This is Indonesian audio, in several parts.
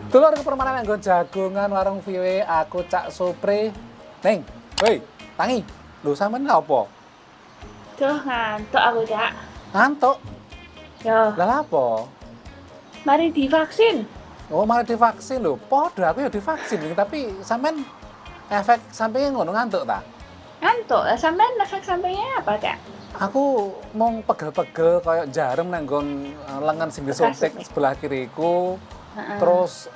Dulur ke permainan nggon jagongan warung VW aku Cak Supri. Ning, woi, tangi. Lho sampean lha apa? Duh ngantuk aku, Cak. Ngantuk. Yo, Lah apa? mari divaksin. Oh, malah divaksin lho. Padha aku ya divaksin, tapi sampean efek sampingnya ngono ngantuk ta? Ngantuk, lah sampean efek sampingnya apa, Cak? Aku mong pegel-pegel kayak jarum nang nggon lengan sing disuntik Bekas. sebelah kiriku. Heeh. Terus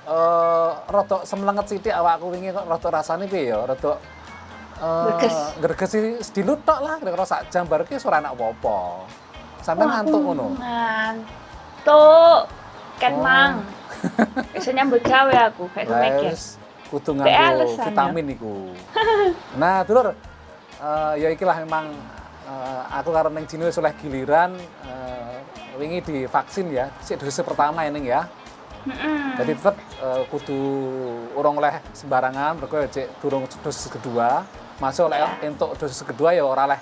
rada semlenget sithik awakku wingi kok rada rasane piye ya? Rada Greges. greges sedilut tok lah, kira-kira sak jam bar ki ora enak apa-apa. Sampeyan Wah, aku ngantuk ngono? ngantuk. Ket Oh. mang. Bisa nyambut gawe aku, kayak Lah Sumek ya. wis kudu Dek nganggo alasannya. vitamin iku. Nah, dulur, ya ikilah memang aku karo ning Jino wis oleh giliran wingi divaksin ya, sik dosis pertama ini ya. Jadi tetep kudu urung oleh sembarangan, mergo cek durung dosis kedua. Masuk oleh entuk dosis kedua ya ora oleh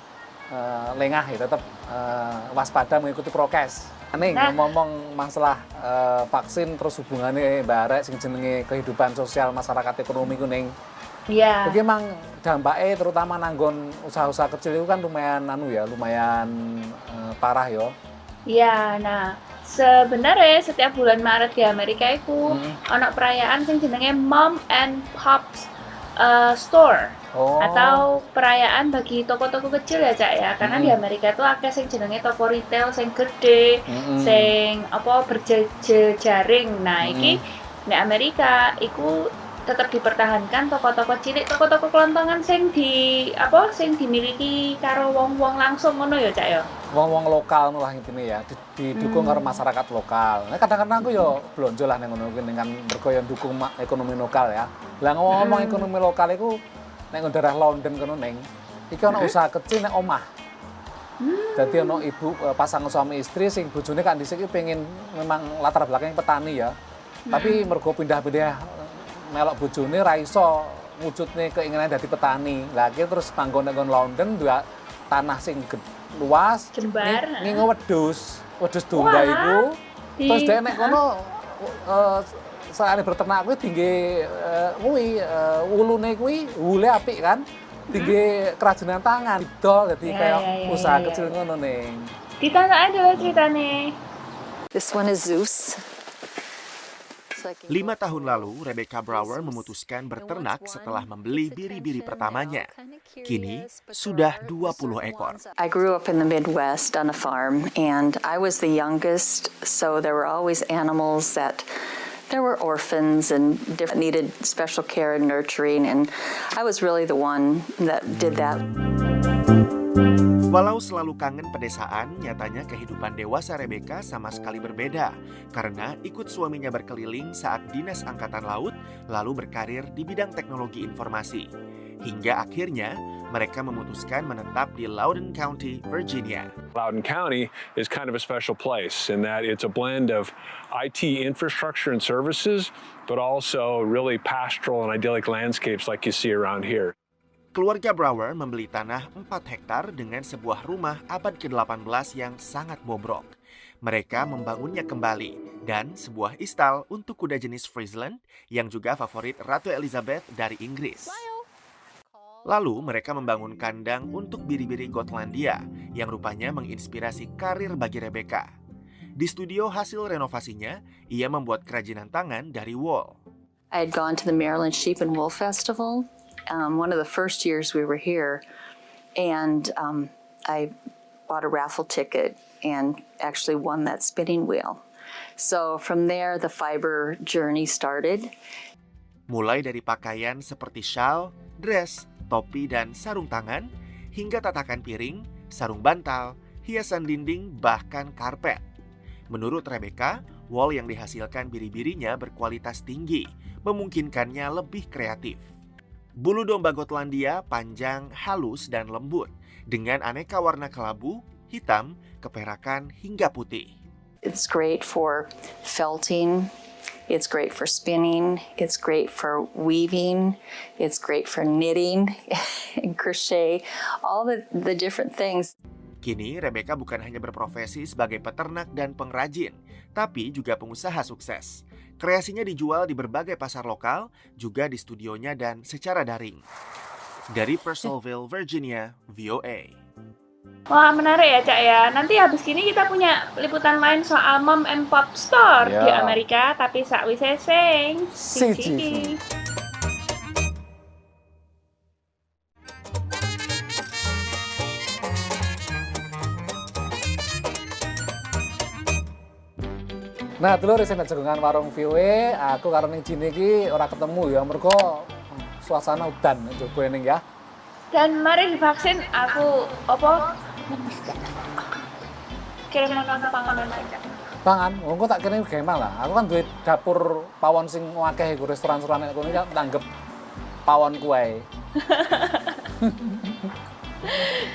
lengah ya, tetep waspada mengikuti prokes. Ning Nah. ngomong masalah vaksin terus hubungannya Mbak Arek sing jenenge kehidupan sosial masyarakat ekonomi ku ning. Iya. Iki emang dampaknya terutama nanggon usaha-usaha kecil itu kan lumayan lumayan parah ya. Iya, nah sebenarnya setiap bulan Maret di Amerika itu ono perayaan sing jenenge Mom and Pops Store Oh. atau perayaan bagi toko-toko kecil ya Cak ya, karena di Amerika itu akeh sing jenenge toko retail sing gede, sing apa berjejaring. Nah, iki di Amerika iku tetap dipertahankan toko-toko cilik, toko-toko kelontongan sing dimiliki karo wong-wong langsung ngono ya Cak ya. Wong-wong lokal lah intine ya, didukung karo masyarakat lokal. Nah, kadang-kadang aku yo blonjo lah ning ngono kuwi dengan mergo yo dukung ekonomi lokal ya. Lah ngomong ekonomi lokal iku nek daerah London kono ning iki ana usaha kecil nek omah. Dadi ana ibu pasangan suami istri sing bojone kan dhisik pengen memang latar belakang petani ya. Tapi mergo pindah-pindah melok bojone ra iso wujudne keinginan dadi petani. Lah akhirnya terus manggon nang London dua tanah sing luas Jembar, ngingo wedhus domba Wah, iku. Terus di- dhek nek kono saane berternak kuwi tinggi kuwi ulune kuwi wule apik kan. Tinggi kerajinan tangan, didol dadi Ya, kayak ya, ya, usaha ya, kecil ya. ngono ning. Ditonton aja lah ceritanya. This one is Zeus. 5 tahun lalu, Rebecca Brower memutuskan berternak setelah membeli biri-biri pertamanya. Kini, sudah 20 ekor. I grew up in the Midwest on a farm, and I was the youngest, so there were always animals that there were orphans and different needed special care and nurturing, and I was really the one that did that. Walau selalu kangen pedesaan, nyatanya kehidupan dewasa Rebecca sama sekali berbeda karena ikut suaminya berkeliling saat Dinas Angkatan Laut lalu berkarir di bidang teknologi informasi. Hingga akhirnya mereka memutuskan menetap di Loudoun County, Virginia. Loudoun County is kind of a special place in that it's a blend of IT infrastructure and services, but also really pastoral and idyllic landscapes like you see around here. Keluarga Brower membeli tanah 4 hektar dengan sebuah rumah abad ke-18 yang sangat bobrok. Mereka membangunnya kembali dan sebuah istal untuk kuda jenis Friesland yang juga favorit Ratu Elizabeth dari Inggris. Lalu mereka membangun kandang untuk biri-biri Gotlandia yang rupanya menginspirasi karir bagi Rebecca. Di studio hasil renovasinya, ia membuat kerajinan tangan dari wool. I had gone to the Maryland Sheep and Wool Festival, one of the first years we were here, and I bought a raffle ticket and actually won that spinning wheel. So from there, the fiber journey started. Mulai dari pakaian seperti shawl, dress, topi, dan sarung tangan, hingga tatakan piring, sarung bantal, hiasan dinding, bahkan karpet. Menurut Rebecca, wool yang dihasilkan biri-birinya berkualitas tinggi, memungkinkannya lebih kreatif. Bulu domba Gotlandia panjang, halus, dan lembut, dengan aneka warna kelabu, hitam, keperakan, hingga putih. It's great for felting, it's great for spinning, it's great for weaving, it's great for knitting and crochet, all the different things. Kini, Rebecca bukan hanya berprofesi sebagai peternak dan pengrajin, tapi juga pengusaha sukses. Kreasinya dijual di berbagai pasar lokal, juga di studionya dan secara daring. Dari Purcellville, Virginia, VOA. Wah, menarik ya, Cak ya. Nanti habis ini kita punya liputan lain soal mom and pop store Ya. di Amerika, tapi sakwise sing Siji. Nah, dulu sing jagungan warung VOA, aku karo ning Jine iki ora ketemu ya, mergo suasana udan njaba ning ya. Dan mari divaksin aku kirim makanan panganan Cak. Pangan, engko tak kene gampang lah. Aku kan duwe dapur pawon sing akeh iku restoran-restoran nek kono iki tak anggap pawon kuwe.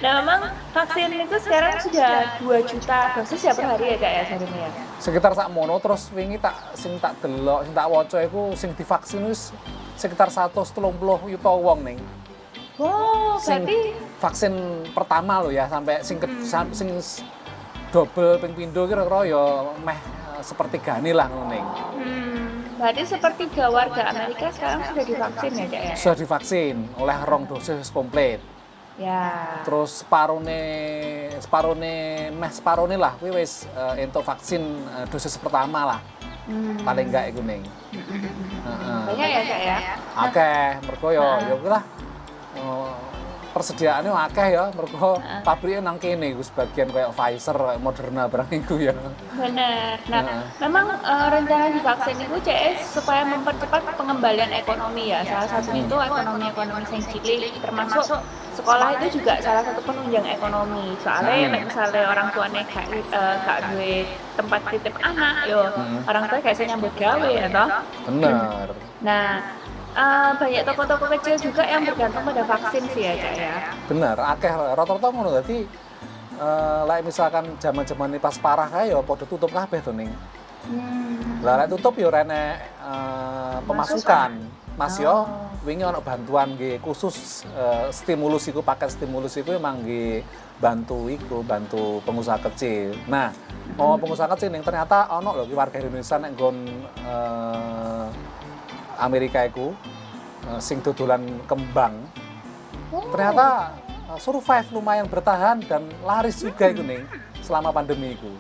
Nah, memang vaksin itu sekarang sudah 2 juta dosis ya per hari ya, Cak ya, seharusnya ya. Sekitar sak mono terus wingi sing tak delok, sing tak waca iku sing divaksin wis sekitar 130 yuta wong ning. Wow, Sing berarti vaksin pertama lo ya sampai sing double ping pindho kira-kira ya meh sepertigane lah ngono ning. berarti sepertiga warga Amerika sekarang sudah divaksin ya, Cak ya? Sudah divaksin oleh 2 dosis komplit. Ya. Terus separone lah kuwi wis entuk vaksin dosis pertama lah. Paling enggak iku ning. Banyak ya, Cak ya? Akeh mergo ya kuwi lah. Persediaannya akeh ya, mergo pabriknya nang kene iku sebagian kayak Pfizer, kayak Moderna barang iku ya. Benar. Nah, memang rencana divaksin itu CS supaya mempercepat pengembalian ekonomi ya. Salah satunya itu ekonomi yang cilik, termasuk sekolah itu juga salah satu penunjang ekonomi. Soalnya misalnya orang tuanya gak duwe tempat titip anak, yo orang tua kayak nyambut gawe ya toh. Bener. Nah, banyak toko-toko kecil juga yang bergantung pada vaksin sih ya, Cak ya. Bener, akeh rata-rata ngono dadi lek misalkan jaman-jaman ini pas parah kae ya padha tutup kabeh to ning. Lah lek tutup ya ora enek pemasukan. Mas yo wingi ana bantuan nggih khusus stimulus iku paket stimulus iku emang nggih bantu pengusaha kecil. Nah, pengusaha kecil ning ternyata ana lho ki warga Indonesia nek nggon Amerika iku sing dodolan kembang. Ternyata survive lumayan bertahan dan laris juga iku ning selama pandemi iku.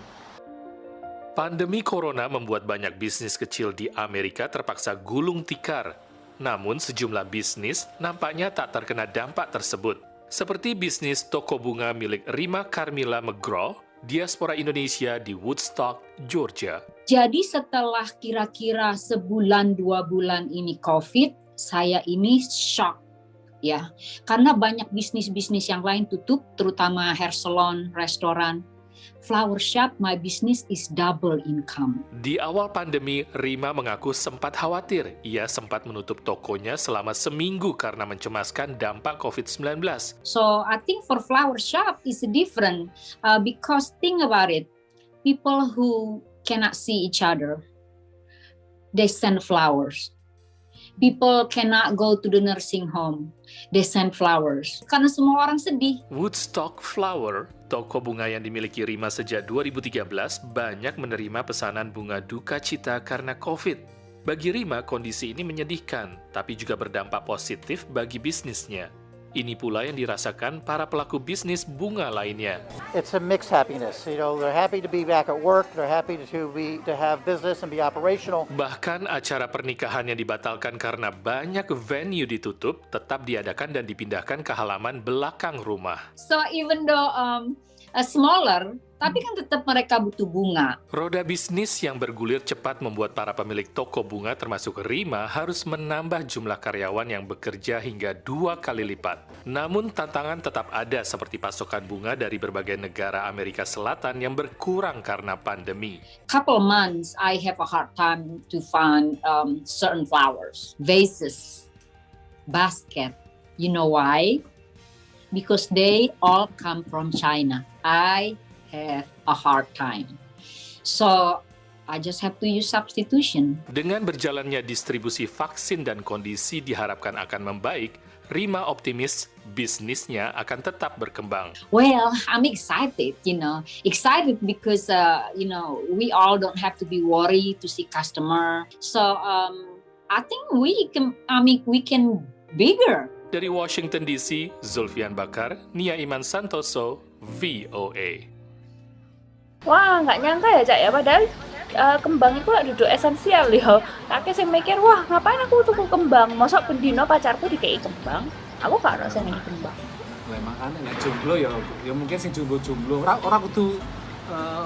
Pandemi corona membuat banyak bisnis kecil di Amerika terpaksa gulung tikar. Namun sejumlah bisnis nampaknya tak terkena dampak tersebut. Seperti bisnis toko bunga milik Rima Carmila McGraw, diaspora Indonesia di Woodstock, Georgia. Jadi setelah kira-kira sebulan 2 bulan ini COVID, saya ini shock ya. Karena banyak bisnis-bisnis yang lain tutup, terutama hair salon, restoran. Flower shop, my business is double income. Di awal pandemi, Rima mengaku sempat khawatir. Ia sempat menutup tokonya selama seminggu karena mencemaskan dampak COVID-19. So I think for flower shop is different because think about it, people who cannot see each other, they send flowers. People cannot go to the nursing home, they send flowers. Karena semua orang sedih. Woodstock Flower, toko bunga yang dimiliki Rima sejak 2013, banyak menerima pesanan bunga duka cita karena COVID. Bagi Rima, kondisi ini menyedihkan, tapi juga berdampak positif bagi bisnisnya. Ini pula yang dirasakan para pelaku bisnis bunga lainnya. It's a mixed happiness. You know, they're happy to be back at work. They're happy to have business and be operational. Bahkan acara pernikahan yang dibatalkan karena banyak venue ditutup tetap diadakan dan dipindahkan ke halaman belakang rumah. So even though smaller, tapi kan tetap mereka butuh bunga. Roda bisnis yang bergulir cepat membuat para pemilik toko bunga termasuk Rima harus menambah jumlah karyawan yang bekerja hingga 2 kali lipat. Namun tantangan tetap ada seperti pasokan bunga dari berbagai negara Amerika Selatan yang berkurang karena pandemi. Couple months, I have a hard time to find certain flowers, vases, basket. You know why? Because they all come from China. I have a hard time. So, I just have to use substitution. Dengan berjalannya distribusi vaksin dan kondisi diharapkan akan membaik, Rima optimis bisnisnya akan tetap berkembang. Well, I'm excited, excited because, we all don't have to be worried to see customer. So, I think we can bigger. Dari Washington DC, Zulfian Bakar, Nia Iman Santoso, VOA. Wah, nggak nyangka ya, Cak ya. Padahal kembang itu duduk esensial ya. Kakek saya mikir, wah ngapain aku tuku kembang? Mosok bendino pacarku dikei kembang? Aku gak ada seneng kembang. Lah makane nek jomblo ya mungkin sing jomblo-jomblo ora kudu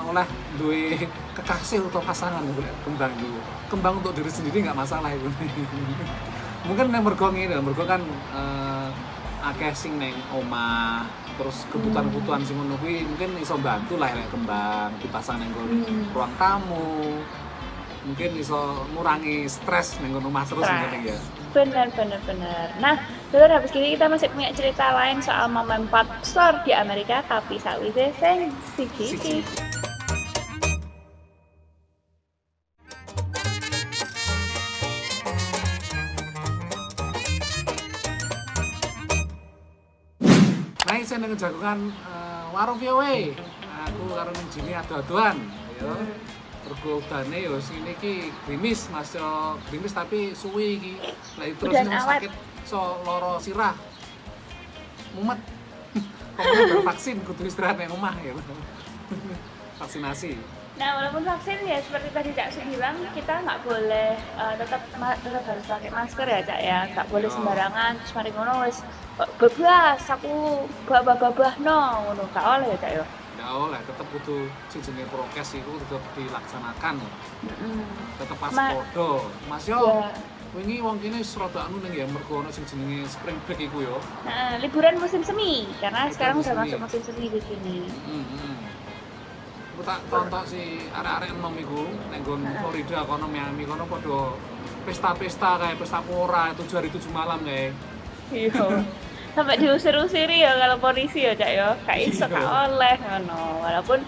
oleh duwe kekasih atau pasangan golek kembang itu. Kembang untuk diri sendiri nggak masalah itu. Mungkin nek mergo ngene, mergo kan akeh sing neng omah, terus kebutuhan-kebutuhan sing ngono kuwi mungkin iso bantu lah nek kembang dipasang nang ruang tamu. Mungkin iso ngurangi stres nang omah terus ngene ya. Benar. Nah, dulu habis ini kita masih punya cerita lain soal mom and pop store di Amerika, tapi sakwise sing siji. Nah, saya nang jagongan warung VOA. Aku karo ning Jini adu-aduan ya. Mergo udane ya sing iki grimis Mas yo grimis tapi suwi iki. Lah terus Udan nek awet. sakit so loro sirah. Mumet. Kok vaksin kudu istirahat nang omah ya. Vaksinasi. Nah, walaupun vaksin ya seperti tadi Cak Su bilang, kita nggak boleh tetap harus pakai masker ya Cak ya. Nggak boleh sembarangan. Terus mari ngono wis bebas aku babah no ngono gak oleh ya Cak ya. Ya oleh tetep kudu sing jenenge prokes iku tetep dilaksanakan. Tetep pas podo. Mas yo Ya. wingi wong kene wis rada anu ning ya mergo ono sing jenenge spring break iku yo. Nah, liburan musim semi karena Liburan sekarang udah musim masuk semi. musim semi di sini. Aku tak tonton si arek-arek enom iku ning nggon Florida kono Miami kono padha pesta-pesta kayak pesta pora 7 hari 7 malam kayak. Iya. Sampai diusir-usiri ya kalau polisi ya Cak ya. Gak iso gak oleh ngono. Walaupun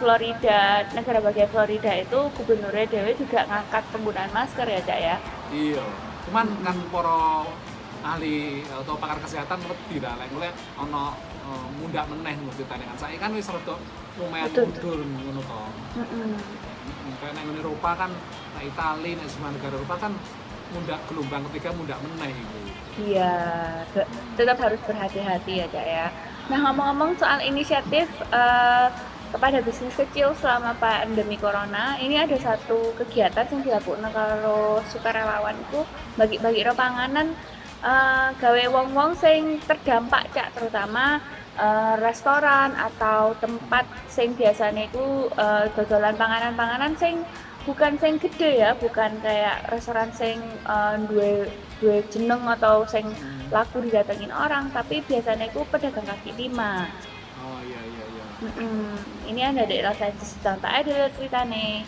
Florida, negara bagian Florida itu gubernurnya dewe juga ngangkat penggunaan masker ya Cak ya. Iya. Cuman kan para ahli atau pakar kesehatan wedi lah lek golek ana mundak meneh ceritane kan. Saiki kan wis rada lumayan mundur ngono to. Kayak nang Eropa kan, nang Italia, nang semua negara Eropa kan mundak gelombang ketiga mundak meneh iku. Iya, tetap harus berhati-hati ya Cak ya. Nah ngomong-ngomong soal inisiatif kepada bisnis kecil selama pandemi corona, ini ada satu kegiatan yang dilakukan karo sukarelawan itu bagi-bagi panganan gawe wong-wong sing terdampak Cak, terutama restoran atau tempat sing biasanya itu dodolan panganan-panganan sing bukan sing gede ya, bukan kayak restoran sing duwe jeneng atau sing laku didatengin orang, tapi biasanya itu pedagang kaki lima. Oh iya. Ini ada di Los Angeles, contoh ada ceritanya.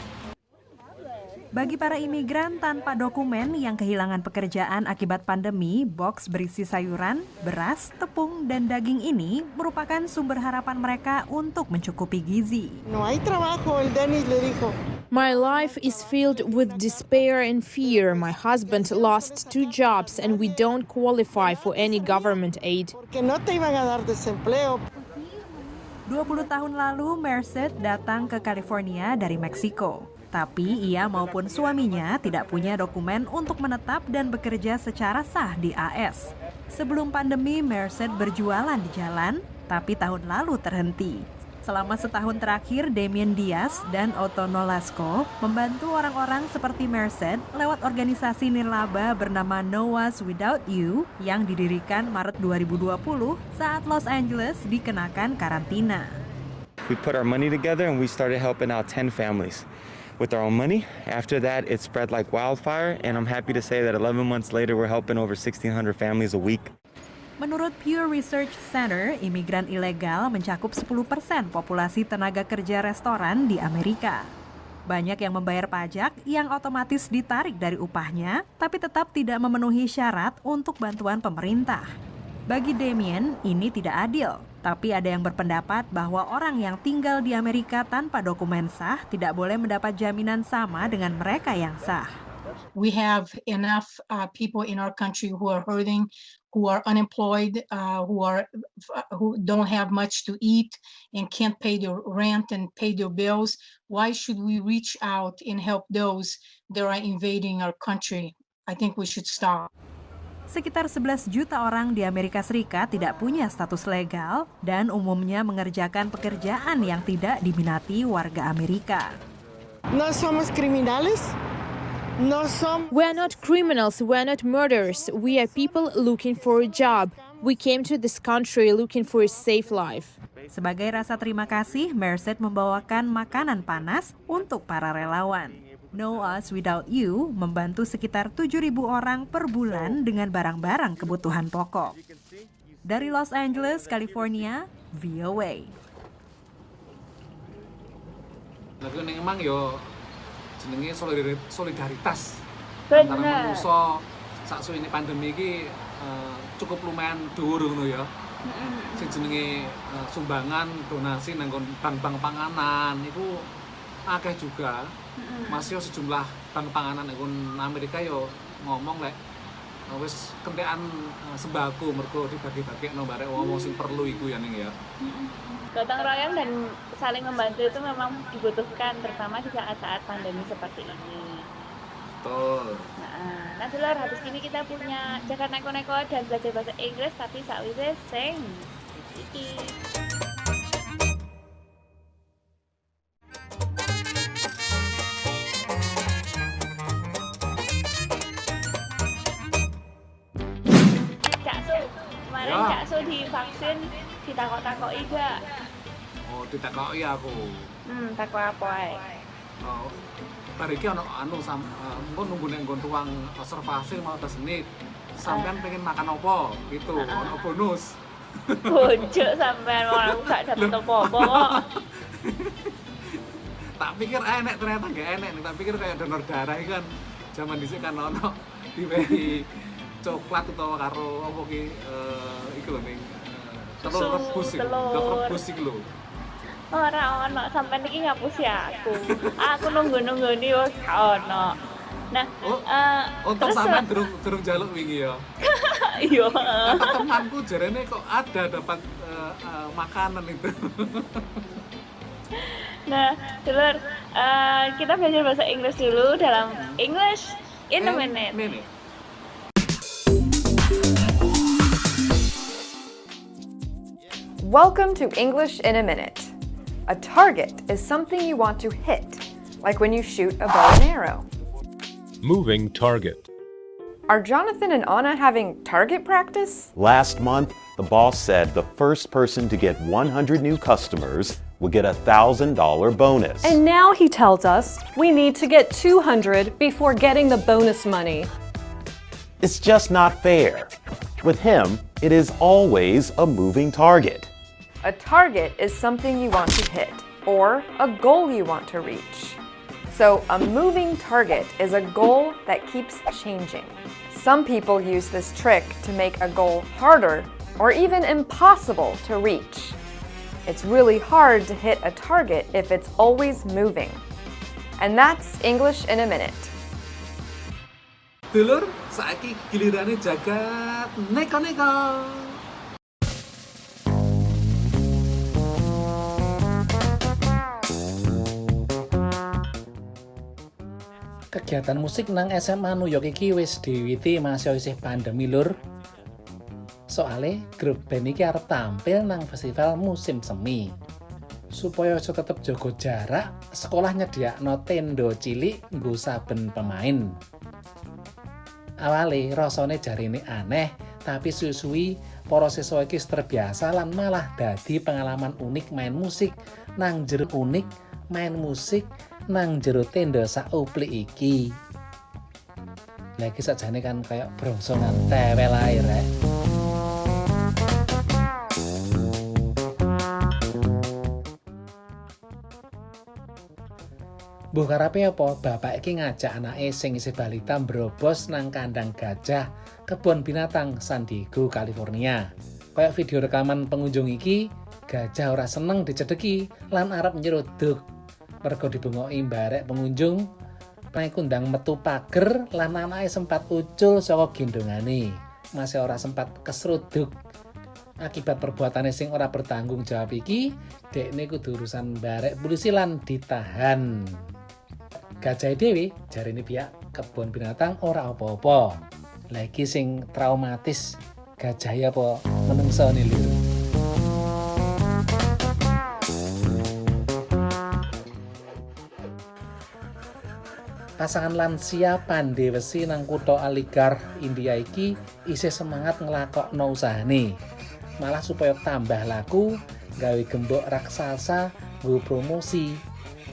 Bagi para imigran tanpa dokumen yang kehilangan pekerjaan akibat pandemi, box berisi sayuran, beras, tepung, dan daging ini merupakan sumber harapan mereka untuk mencukupi gizi. No hay trabajo, el Dennis le dijo. My life is filled with despair and fear. My husband lost 2 jobs and we don't qualify for any government aid. Porque no te iban a dar desempleo. 20 tahun lalu, Merced datang ke California dari Meksiko. Tapi ia maupun suaminya tidak punya dokumen untuk menetap dan bekerja secara sah di AS. Sebelum pandemi, Merced berjualan di jalan, tapi tahun lalu terhenti. Selama setahun terakhir, Damien Diaz dan Otto Nolasco membantu orang-orang seperti Merced lewat organisasi nirlaba bernama Noah's Without You yang didirikan Maret 2020 saat Los Angeles dikenakan karantina. We put our money together and we started helping out 10 families. With our own money. After that, it spread like wildfire, and I'm happy to say that 11 months later, we're helping over 1,600 families a week. Menurut Pew Research Center, imigran ilegal mencakup 10% populasi tenaga kerja restoran di Amerika. Banyak yang membayar pajak yang otomatis ditarik dari upahnya, tapi tetap tidak memenuhi syarat untuk bantuan pemerintah. Bagi Damien, ini tidak adil. Tapi ada yang berpendapat bahwa orang yang tinggal di Amerika tanpa dokumen sah tidak boleh mendapat jaminan sama dengan mereka yang sah. We have enough people in our country who are hurting, who are unemployed, who don't have much to eat and can't pay their rent and pay their bills. Why should we reach out and help those that are invading our country? I think we should stop. Sekitar 11 juta orang di Amerika Serikat tidak punya status legal dan umumnya mengerjakan pekerjaan yang tidak diminati warga Amerika. No somos criminales. We are not criminals, we are not murderers. We are people looking for a job. We came to this country looking for a safe life. Sebagai rasa terima kasih, Merced membawakan makanan panas untuk para relawan. Know Us Without You membantu sekitar 7.000 orang per bulan dengan barang-barang kebutuhan pokok. Dari Los Angeles, California, VOA. Lagu ini emang yo jenenge solidaritas Bener. antara manusia saksu ini pandemi ini cukup lumayan dhuwur ngono ya. Sing jenenge sumbangan donasi nang bank-bank panganan itu akeh juga. Masih sejumlah bank panganan nang Amerika yo ngomong lek wis kentekan sembako mergo dibagi-bagikno barek wong sing perlu iku ya ning ya. Gotong royong dan saling membantu itu memang dibutuhkan, terutama di saat-saat pandemi seperti ini. Betul. Nah dulur, habis ini kita punya jaga neko-neko dan belajar bahasa Inggris, tapi sakwise sing iki. Caksu, kemarin Ya. Caksu divaksin, ditakok-takoki gak? Oh, ditakoki aku. Takok apa ae? Oh, bar iki ono engko nunggu ning nggon ruang observasi 15 menit. Sampean pengen makan apa? Gitu, ono bonus. Boncok sampean orang gak dapet apa-apa kok. Tak pikir enek, ternyata gak enek. Tak pikir kayak donor darah iki kan zaman dhisik kan ono diwehi coklat utawa karo apa ki iki lho ning telur rebus iki. Telur rebus iki lho. Ora ono, sampean iki ngapusi aku. Aku nunggu-nunggu ni wis ono. Nah, Untung terus sampean durung njaluk wingi ya. iya. Kata temanku jarene kok ada dapat makanan itu. Nah, dulur, kita belajar bahasa Inggris dulu dalam English in a minute. Welcome to English in a Minute. A target is something you want to hit, like when you shoot a bow and arrow. Moving target. Are Jonathan and Anna having target practice? Last month, the boss said the first person to get 100 new customers would get a $1,000 bonus. And now he tells us we need to get 200 before getting the bonus money. It's just not fair. With him, it is always a moving target. A target is something you want to hit, or a goal you want to reach. So a moving target is a goal that keeps changing. Some people use this trick to make a goal harder or even impossible to reach. It's really hard to hit a target if it's always moving. And that's English in a Minute. Dulur, saiki gilirane jagat neko-neko. Kegiatan musik nang SMA New York iki wis diwiwiti masih isih pandemi lur. Soale grup band iki arep tampil nang festival musim semi. Supaya iso tetep jaga jarak, sekolah nyediakno tenda cilik nggo saben pemain. Awale rasane jarine aneh, tapi suwi-suwi para siswa iki terbiasa lan malah dadi pengalaman unik main musik nang jero tenda sauplik iki. Lagi sakjane kan kayak brongsonan tewel ae rek. Mbah karepe apa bapak iki ngajak anake sing isih balita mbrobos nang kandang gajah kebun binatang San Diego, California. Kayak video rekaman pengunjung iki, gajah ora seneng dicedeki lan arep nyeruduk. Mergo dibungoki barek pengunjung, pengen kundang metu pager lan anake sempat ucul saka gendongane. masih ora sempat kesruduk. Akibat perbuatannya sing ora bertanggung jawab iki, dekne kudu urusan barek polisi lan ditahan. Gajah dhewe jarine pihak kebun binatang ora apa-apa. Lagi sing traumatis gajah ya apa menungso nih lho. Pasangan lansia pandhe wesi nang kutha Aligarh, India iki isih semangat nglakokno usahane. Malah supaya tambah laku, gawe gembok raksasa nggo promosi.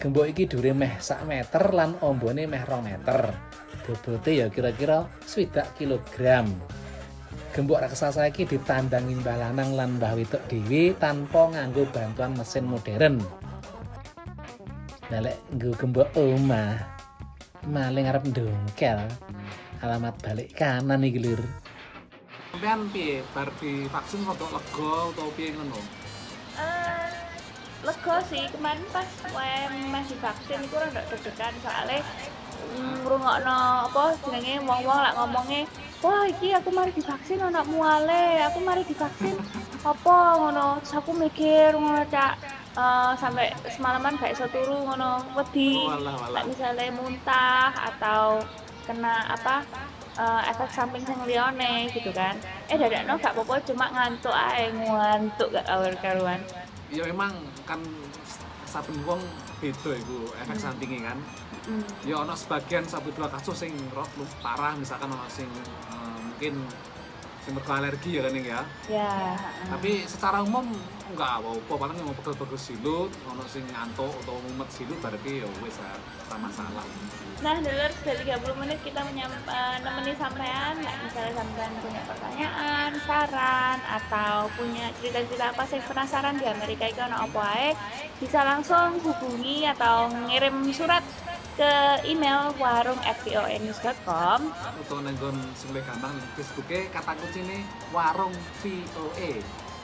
Gembok iki dhuwure meh 1 meter lan ombone meh 2 meter. Bobote ya kira-kira 60 kilogram. Gembok raksasa iki ditandangi mbah lanang lan mbah wedok dhewe tanpa nganggo bantuan mesin modern. Nah lek nggo gembok omah maling arep ndongkel. Alamat balik kanan iki lur. Sampeyan piye bar divaksin kok lega utawa piye ngono? Lega sih, kemarin pas meh divaksin iku rada deg-degan soalnya ngrungokno apa jenenge wong-wong lak ngomongnya, wah iki aku mari divaksin ana muale, aku mari divaksin apa ngono. Terus aku mikir ngono Cak, sampai semalaman gak iso turu ngono, wedi lek misale muntah atau kena apa efek samping sing liyane gitu kan. Dadakno gak apa-apa, cuma ngantuk ae, ngantuk gak karuan. Ya emang kan saben wong beda iku efek sampingnya kan. Ya ana sebagian 1-2 kasus sing parah, misalkan ana sing mungkin sing mergo alergi ya kan ya. Ya. Tapi secara umum enggak apa-apa, paling mau pegel-pegel silut, ono sing ngantuk atau mumet silut berarti ya wis ora masalah. Nah, dulur sudah 30 menit kita menemani sampean. Nah, misalnya sampean punya pertanyaan, saran, atau punya cerita-cerita apa sih penasaran di Amerika itu ono apa ae, bisa langsung hubungi atau ngirim surat ke email warung@voanews.com atau nenggon sing luwih gampang di Facebooke kata kuncine warung VOA.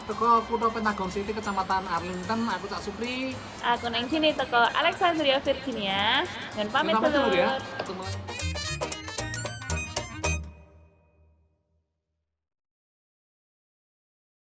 Teko kutha Pentagon City, Kecamatan Arlington, aku Cak Supri. Aku neng sini teko Alexandria, Virginia. Dan pamit dulu. Ya.